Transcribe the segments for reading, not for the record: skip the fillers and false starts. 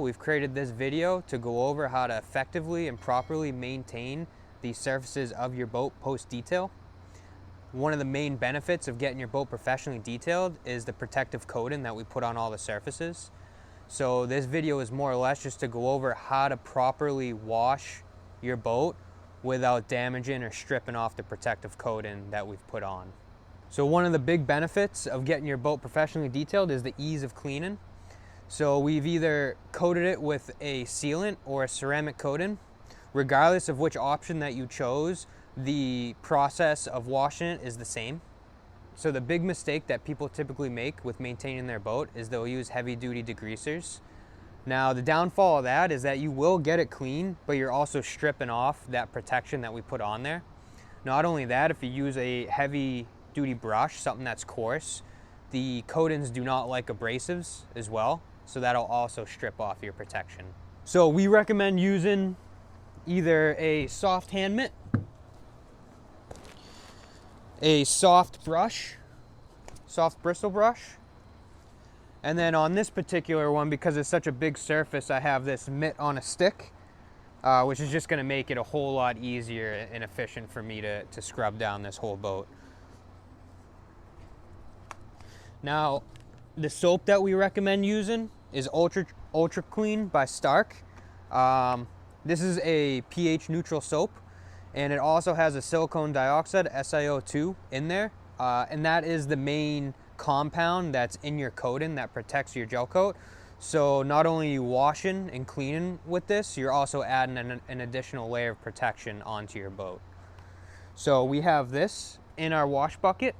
We've created this video to go over how to effectively and properly maintain the surfaces of your boat post-detail. One of the main benefits of getting your boat professionally detailed is the protective coating that we put on all the surfaces. So this video is more or less just to go over how to properly wash your boat without damaging or stripping off the protective coating that we've put on. So one of the big benefits of getting your boat professionally detailed is the ease of cleaning. So we've either coated it with a sealant or a ceramic coating. Regardless of which option that you chose, the process of washing it is the same. So the big mistake that people typically make with maintaining their boat is they'll use heavy-duty degreasers. Now the downfall of that is that you will get it clean, but you're also stripping off that protection that we put on there. Not only that, if you use a heavy-duty brush, something that's coarse, the coatings do not like abrasives as well. So that'll also strip off your protection. So we recommend using either a soft hand mitt, a soft brush, soft bristle brush, and then on this particular one, because it's such a big surface, I have this mitt on a stick, which is just gonna make it a whole lot easier and efficient for me to scrub down this whole boat. Now, the soap that we recommend using is Ultra Clean by Starke. This is a pH neutral soap, and it also has a silicone dioxide, SiO2, in there, and that is the main compound that's in your coating that protects your gel coat. So not only are you washing and cleaning with this, you're also adding an additional layer of protection onto your boat. So we have this in our wash bucket,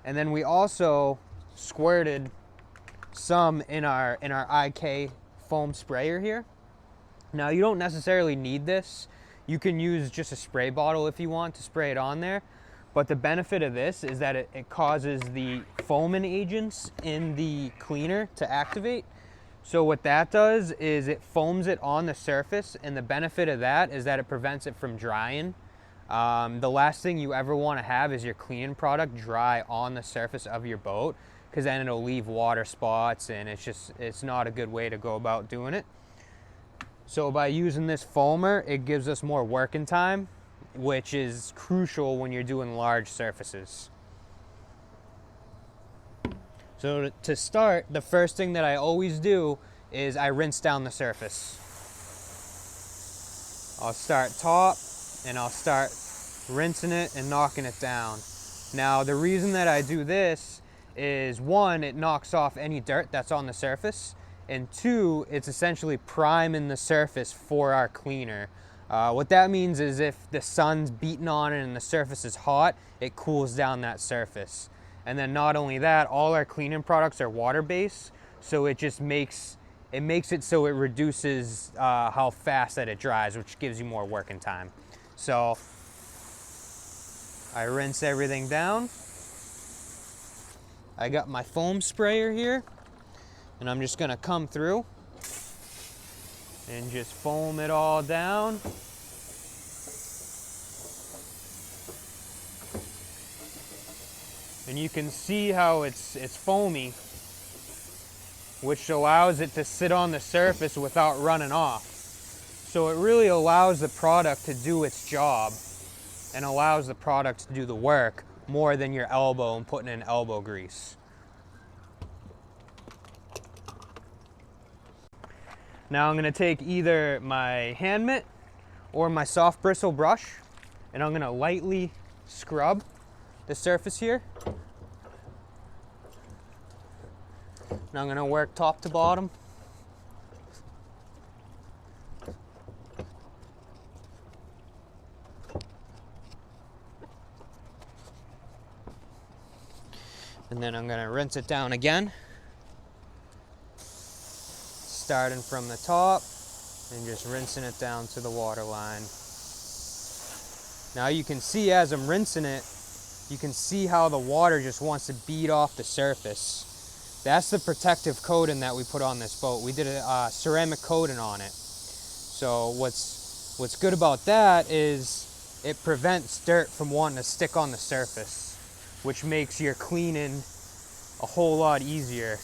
and then we also squirted some in our IK foam sprayer here. Now you don't necessarily need this. You can use just a spray bottle if you want to spray it on there. But the benefit of this is that it causes the foaming agents in the cleaner to activate. So what that does is it foams it on the surface, and the benefit of that is that it prevents it from drying. The last thing you ever want to have is your cleaning product dry on the surface of your boat, because then it'll leave water spots, and it's not a good way to go about doing it. So by using this foamer, it gives us more working time, which is crucial when you're doing large surfaces. So to start, the first thing that I always do is I rinse down the surface. I'll start top, and I'll start rinsing it and knocking it down. Now the reason that I do this is, one, it knocks off any dirt that's on the surface, and two, it's essentially priming the surface for our cleaner. What that means is if the sun's beating on it and the surface is hot, it cools down that surface. And then not only that, all our cleaning products are water-based, so it just makes it so it reduces how fast that it dries, which gives you more working time. So I rinse everything down. I got my foam sprayer here, and I'm just gonna come through and just foam it all down. And you can see how it's foamy, which allows it to sit on the surface without running off. So it really allows the product to do its job and allows the product to do the work more than your elbow and putting in elbow grease. Now I'm gonna take either my hand mitt or my soft bristle brush, and I'm gonna lightly scrub the surface here. Now I'm gonna work top to bottom. And then I'm gonna rinse it down again, starting from the top and just rinsing it down to the water line. Now you can see as I'm rinsing it, you can see how the water just wants to bead off the surface. That's the protective coating that we put on this boat. We did a ceramic coating on it. So what's good about that is it prevents dirt from wanting to stick on the surface, which makes your cleaning a whole lot easier.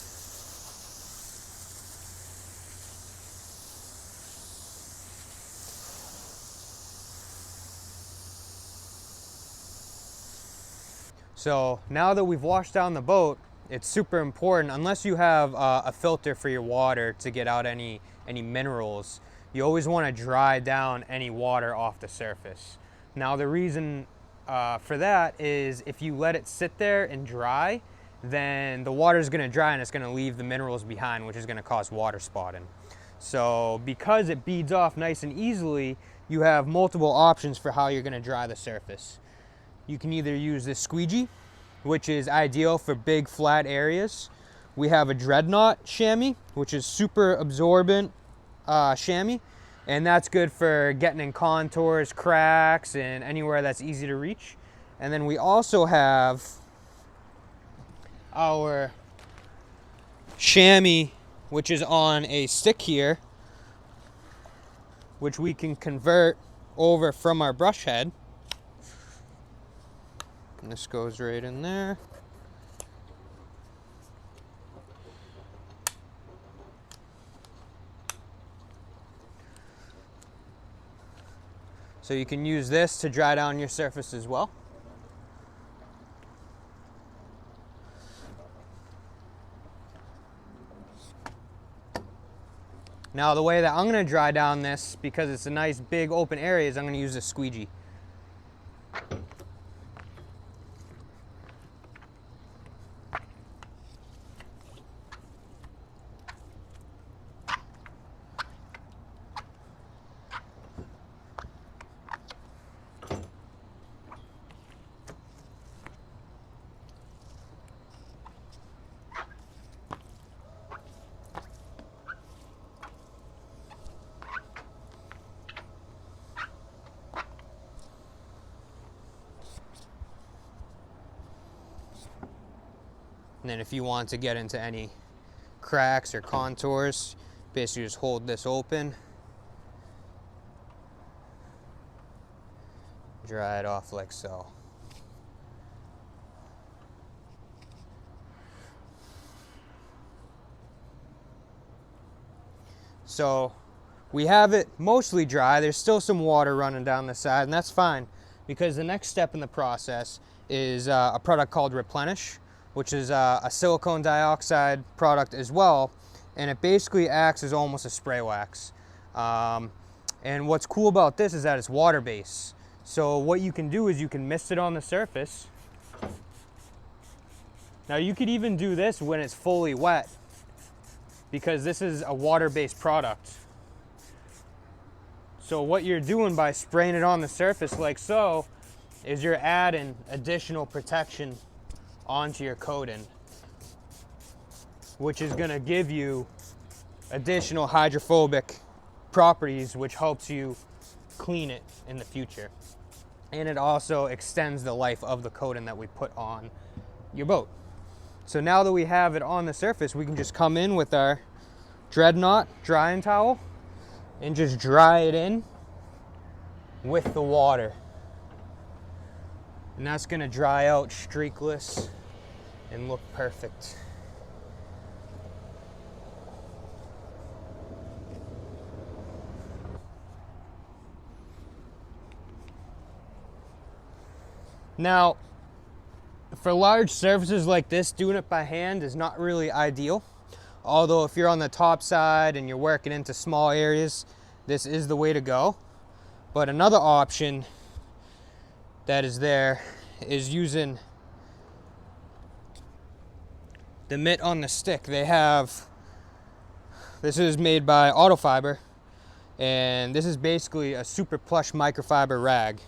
So now that we've washed down the boat, it's super important, unless you have a filter for your water to get out any minerals, you always want to dry down any water off the surface. Now the reason for that is if you let it sit there and dry, then the water is going to dry and it's going to leave the minerals behind, which is going to cause water spotting. So because it beads off nice and easily, you have multiple options for how you're going to dry the surface. You can either use this squeegee, which is ideal for big flat areas. We have a Dreadnought chamois, which is super absorbent chamois, and that's good for getting in contours, cracks, and anywhere that's easy to reach. And then we also have our chamois, which is on a stick here, which we can convert over from our brush head. And this goes right in there. So you can use this to dry down your surface as well. Now the way that I'm going to dry down this, because it's a nice big open area, is I'm going to use a squeegee. And then if you want to get into any cracks or contours, basically just hold this open, dry it off like so. So we have it mostly dry. There's still some water running down the side, and that's fine, because the next step in the process is a product called Replenish, which is a silicone dioxide product as well, and it basically acts as almost a spray wax. And what's cool about this is that it's water-based. So what you can do is you can mist it on the surface. Now you could even do this when it's fully wet, because this is a water-based product. So what you're doing by spraying it on the surface like so is you're adding additional protection onto your coating, which is going to give you additional hydrophobic properties, which helps you clean it in the future. And it also extends the life of the coating that we put on your boat. So now that we have it on the surface, we can just come in with our Dreadnought drying towel and just dry it in with the water. And that's going to dry out streakless and look perfect. Now, for large surfaces like this, doing it by hand is not really ideal. Although if you're on the top side and you're working into small areas, this is the way to go. But another option that is there is using the mitt on the stick. They have, this is made by Autofiber, and this is basically a super plush microfiber rag.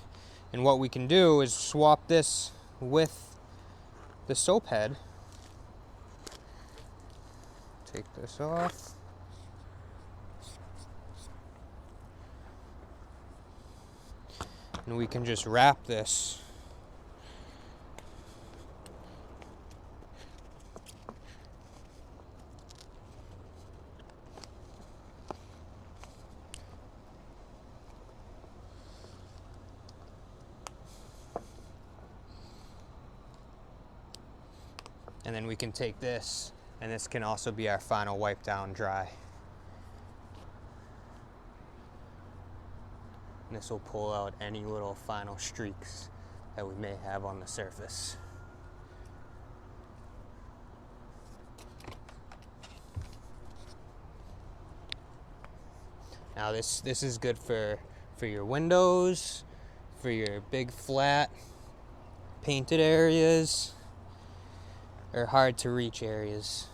And what we can do is swap this with the soap head. Take this off. And we can just wrap this and then we can take this, and this can also be our final wipe down dry. And this will pull out any little final streaks that we may have on the surface. Now this is good for your windows, for your big flat painted areas, or hard to reach areas.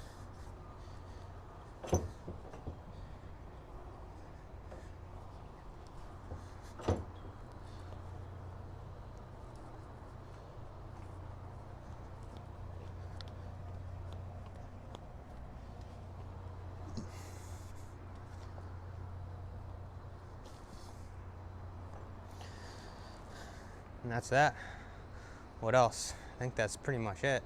And that's that. What else? I think that's pretty much it.